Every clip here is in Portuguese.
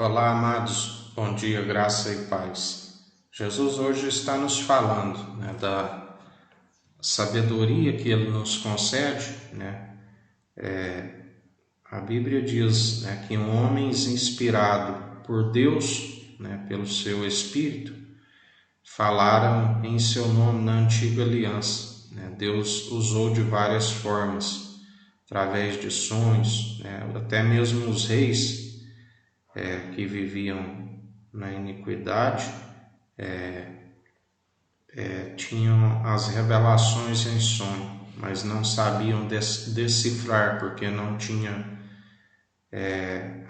Olá, amados, bom dia, graça e paz. Jesus hoje está nos falando da sabedoria que Ele nos concede. A Bíblia diz que homens inspirados por Deus, pelo seu Espírito, falaram em seu nome na antiga aliança. Deus usou de várias formas, através de sonhos, até mesmo os reis que viviam na iniquidade tinham as revelações em sonho, mas não sabiam decifrar porque não tinha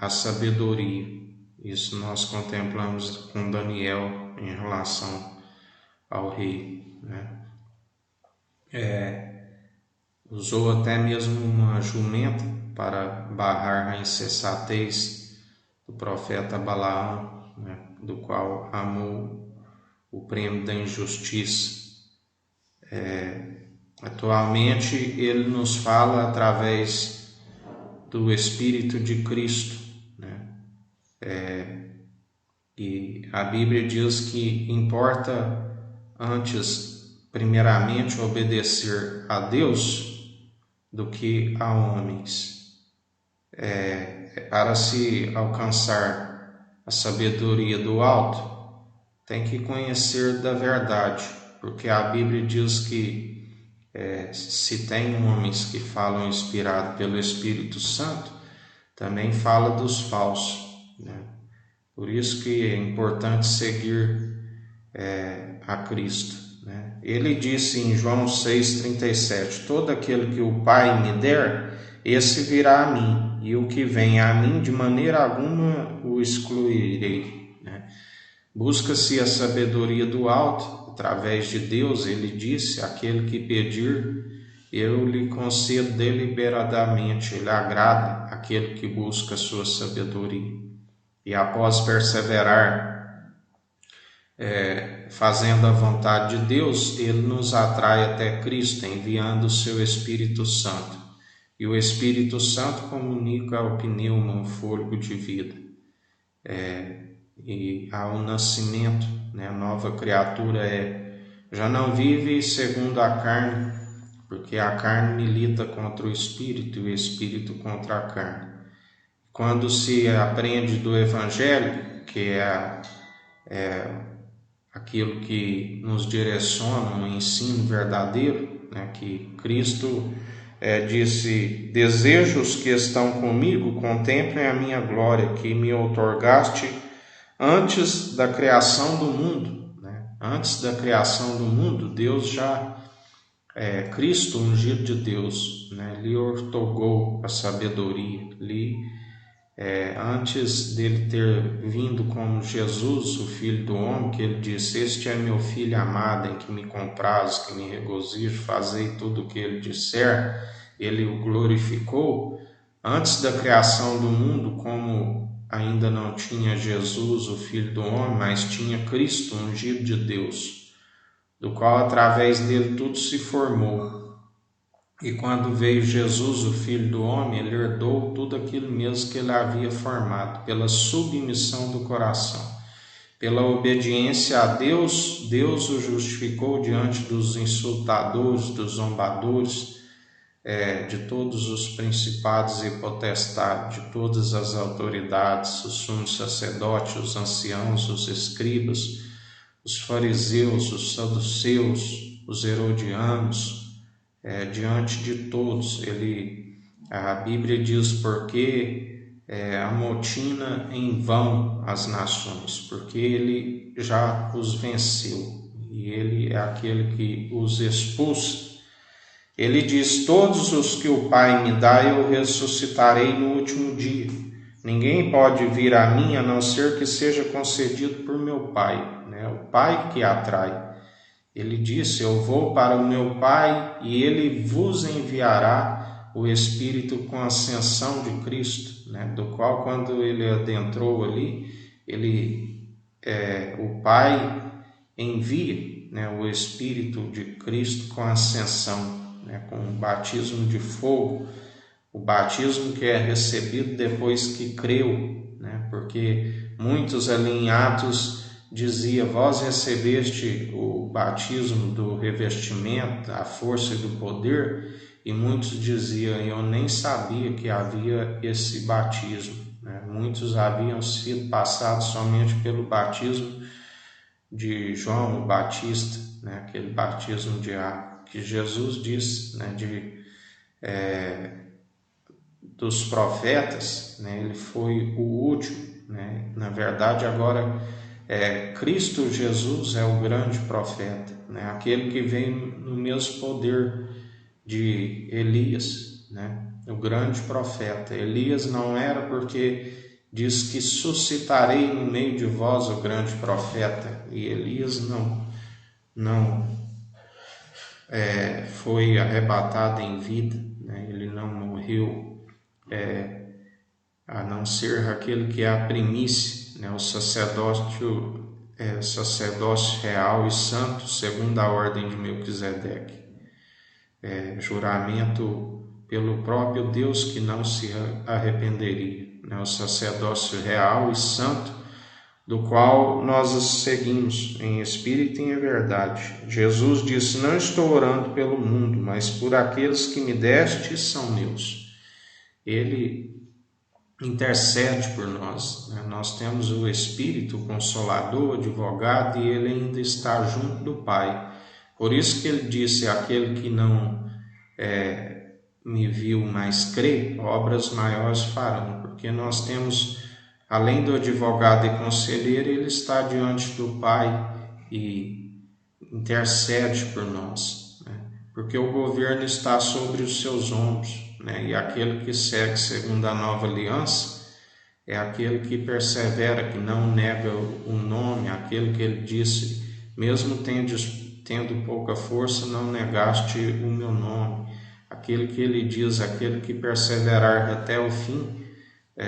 a sabedoria. Isso nós contemplamos com Daniel em relação ao rei. Usou até mesmo uma jumenta para barrar a insensatez do profeta Balaão, do qual amou o prêmio da injustiça. Atualmente ele nos fala através do Espírito de Cristo, e a Bíblia diz que importa antes, primeiramente, obedecer a Deus do que a homens. Para se alcançar a sabedoria do alto, tem que conhecer da verdade, porque a Bíblia diz que se tem homens que falam inspirado pelo Espírito Santo, também fala dos falsos. Por isso que é importante seguir a Cristo. Ele disse em João 6,37: todo aquele que o Pai me der, esse virá a mim, e o que vem a mim, de maneira alguma o excluirei. Busca-se a sabedoria do alto, através de Deus. Ele disse: aquele que pedir, eu lhe concedo deliberadamente. Ele agrada aquele que busca a sua sabedoria. E após perseverar fazendo a vontade de Deus, Ele nos atrai até Cristo, enviando o seu Espírito Santo. E o Espírito Santo comunica ao pneuma um fôlego de vida. E ao nascimento, a nova criatura já não vive segundo a carne, porque a carne milita contra o Espírito e o Espírito contra a carne. Quando se aprende do Evangelho, que é aquilo que nos direciona, um ensino verdadeiro, que Cristo disse: desejos que estão comigo, contemplem a minha glória, que me outorgaste antes da criação do mundo. Antes da criação do mundo, Deus já, Cristo, ungido de Deus, lhe outorgou a sabedoria, antes dele ter vindo como Jesus, o Filho do Homem, que ele disse: este é meu Filho amado, em que me comprazo, que me regozijo, fazei tudo o que ele disser. Ele o glorificou. Antes da criação do mundo, como ainda não tinha Jesus, o Filho do Homem, mas tinha Cristo, ungido de Deus, do qual através dele tudo se formou. E quando veio Jesus, o Filho do Homem, ele herdou tudo aquilo mesmo que ele havia formado, pela submissão do coração. Pela obediência a Deus, Deus o justificou diante dos insultadores, dos zombadores, de todos os principados e potestades, de todas as autoridades, os sumos sacerdotes, os anciãos, os escribas, os fariseus, os saduceus, os herodianos. Diante de todos, a Bíblia diz: porque amotina em vão as nações, porque ele já os venceu, e ele é aquele que os expulsa. Ele diz: todos os que o Pai me dá, eu ressuscitarei no último dia. Ninguém pode vir a mim a não ser que seja concedido por meu Pai. O Pai que atrai. Ele disse: eu vou para o meu Pai e ele vos enviará o Espírito com a ascensão de Cristo, do qual, quando ele adentrou ali, o Pai envia o Espírito de Cristo com a ascensão, com o batismo de fogo, o batismo que é recebido depois que creu né? Porque muitos ali em Atos dizia: vós recebeste o batismo do revestimento, a força e do poder, e muitos diziam: eu nem sabia que havia esse batismo, né? Muitos haviam sido passados somente pelo batismo de João o Batista, né? Aquele batismo de água que Jesus disse, né? Dos profetas, né? Ele foi o último, né? Na verdade, agora Cristo Jesus é o grande profeta, né? Aquele que vem no mesmo poder de Elias, né? O grande profeta. Elias não era, porque diz que suscitarei no meio de vós o grande profeta, e Elias não foi arrebatado em vida, né? Ele não morreu, a não ser aquele que é a primícia, né? O sacerdócio real e santo, segundo a ordem de Melquisedeque. Juramento pelo próprio Deus que não se arrependeria, né? O sacerdócio real e santo, do qual nós seguimos em espírito e em verdade. Jesus disse: não estou orando pelo mundo, mas por aqueles que me deste, são meus. Ele intercede por nós, né? Nós temos o Espírito Consolador, advogado, e ele ainda está junto do Pai. Por isso que ele disse: aquele que não me viu, mas crê, obras maiores farão. Porque nós temos, além do advogado e conselheiro, ele está diante do Pai e intercede por nós, né? Porque o governo está sobre os seus ombros, né? E aquele que segue segundo a nova aliança é aquele que persevera, que não nega o nome, aquele que ele disse: mesmo tendo pouca força, não negaste o meu nome. Aquele que ele diz: aquele que perseverar até o fim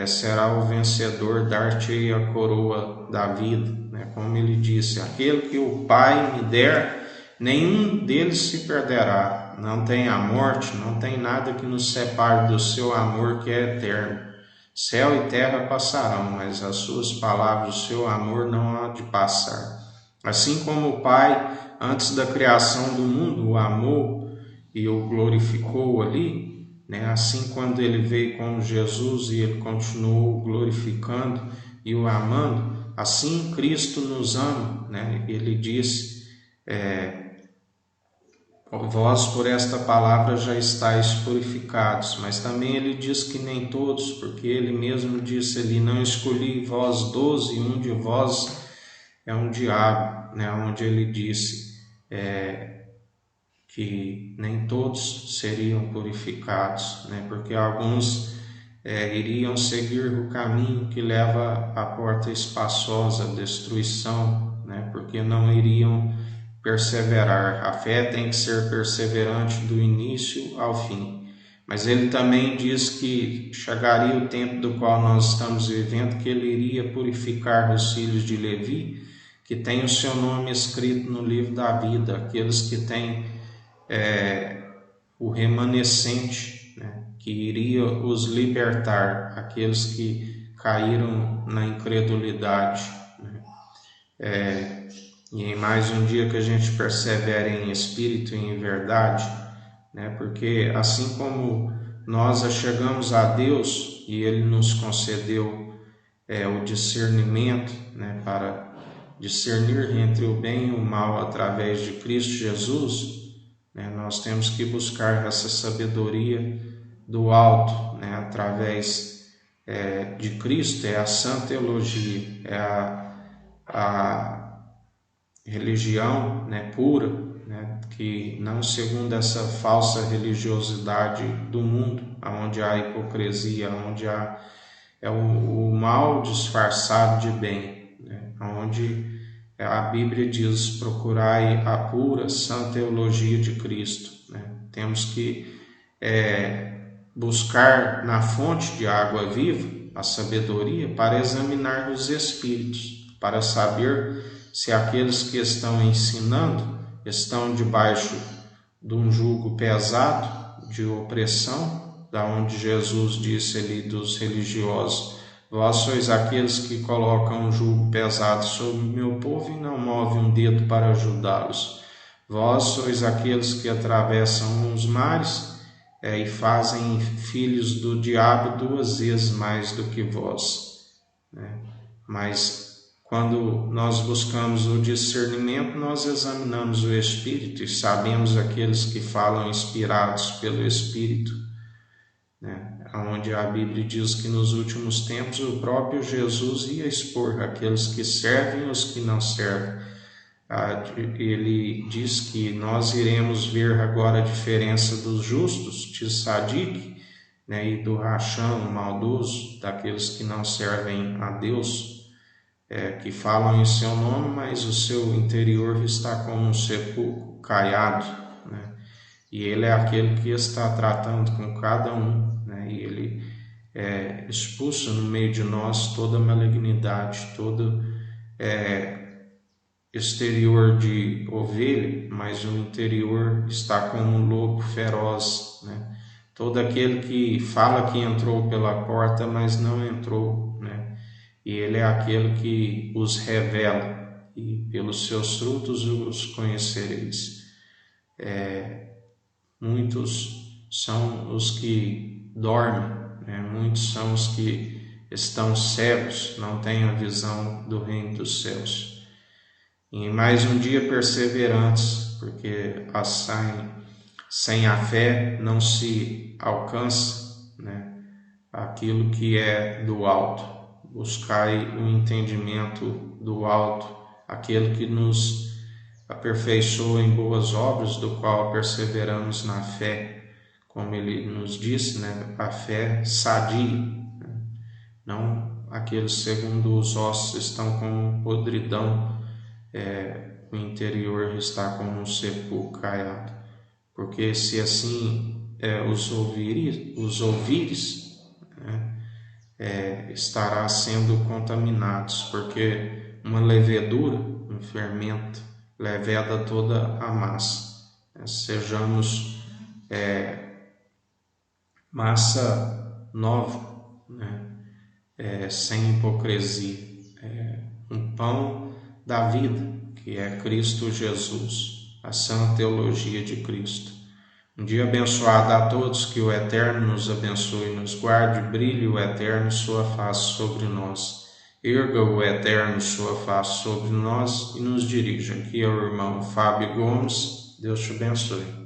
será o vencedor, dar-te a coroa da vida, né? Como ele disse: aquele que o Pai me der, nenhum deles se perderá. Não tem a morte, não tem nada que nos separe do seu amor, que é eterno. Céu e terra passarão, mas as suas palavras, o seu amor não há de passar. Assim como o Pai, antes da criação do mundo, o amou e o glorificou ali, né? Assim, quando ele veio como Jesus e ele continuou glorificando e o amando, assim Cristo nos ama, né? Ele disse: vós por esta palavra já estáis purificados. Mas também ele diz que nem todos, porque ele mesmo disse ali: não escolhi vós 12, e um de vós é um diabo, né? Onde ele disse que nem todos seriam purificados, né? Porque alguns iriam seguir o caminho que leva à porta espaçosa, à destruição, né? Porque não iriam perseverar. A fé tem que ser perseverante do início ao fim. Mas ele também diz que chegaria o tempo do qual nós estamos vivendo, que ele iria purificar os filhos de Levi, que tem o seu nome escrito no livro da vida, aqueles que têm o remanescente, né, que iria os libertar, aqueles que caíram na incredulidade, né? E em mais um dia que a gente persevere em espírito e em verdade, né? Porque assim como nós chegamos a Deus e Ele nos concedeu o discernimento, né, para discernir entre o bem e o mal através de Cristo Jesus, né, nós temos que buscar essa sabedoria do alto, né, através de Cristo. É a santa teologia, é a religião, né, pura, né, que não segundo essa falsa religiosidade do mundo, onde há hipocrisia, onde há o mal disfarçado de bem, né, onde a Bíblia diz: procurai a pura, santa teologia de Cristo, né? Temos que buscar na fonte de água viva a sabedoria para examinar os espíritos, para saber se aqueles que estão ensinando estão debaixo de um jugo pesado de opressão, da onde Jesus disse ali dos religiosos: Vós sois aqueles que colocam um jugo pesado sobre o meu povo e não movem um dedo para ajudá-los. Vós sois aqueles que atravessam os mares e fazem filhos do diabo 2 vezes mais do que vós. Mas quando nós buscamos o discernimento, nós examinamos o Espírito e sabemos aqueles que falam inspirados pelo Espírito, onde a Bíblia diz que nos últimos tempos o próprio Jesus ia expor aqueles que servem e os que não servem. Ele diz que nós iremos ver agora a diferença dos justos, de Sadique, e do rachão, maldoso, daqueles que não servem a Deus, que falam em seu nome, mas o seu interior está como um sepulcro caiado, e ele é aquele que está tratando com cada um, e ele expulsa no meio de nós toda malignidade, todo exterior de ovelha, mas o interior está como um lobo feroz, todo aquele que fala que entrou pela porta, mas não entrou, e ele é aquele que os revela, e pelos seus frutos os conhecereis. Muitos são os que dormem, muitos são os que estão cegos, não têm a visão do reino dos céus. E mais um dia perseverantes, porque sem a fé não se alcança aquilo que é do alto. Buscai o entendimento do alto, aquele que nos aperfeiçoa em boas obras, do qual perseveramos na fé, como ele nos disse, a fé sadia, não aqueles segundo os ossos estão com podridão, o interior está como um sepulcro caiado, porque se assim os ouvires, estará sendo contaminados, porque uma levedura, um fermento, leveda toda a massa. Sejamos massa nova, sem hipocrisia, um pão da vida, que é Cristo Jesus, a sã teologia de Cristo. Um dia abençoado a todos, que o Eterno nos abençoe e nos guarde, brilhe o Eterno sua face sobre nós, erga o Eterno sua face sobre nós e nos dirija. Aqui é o irmão Fábio Gomes, Deus te abençoe.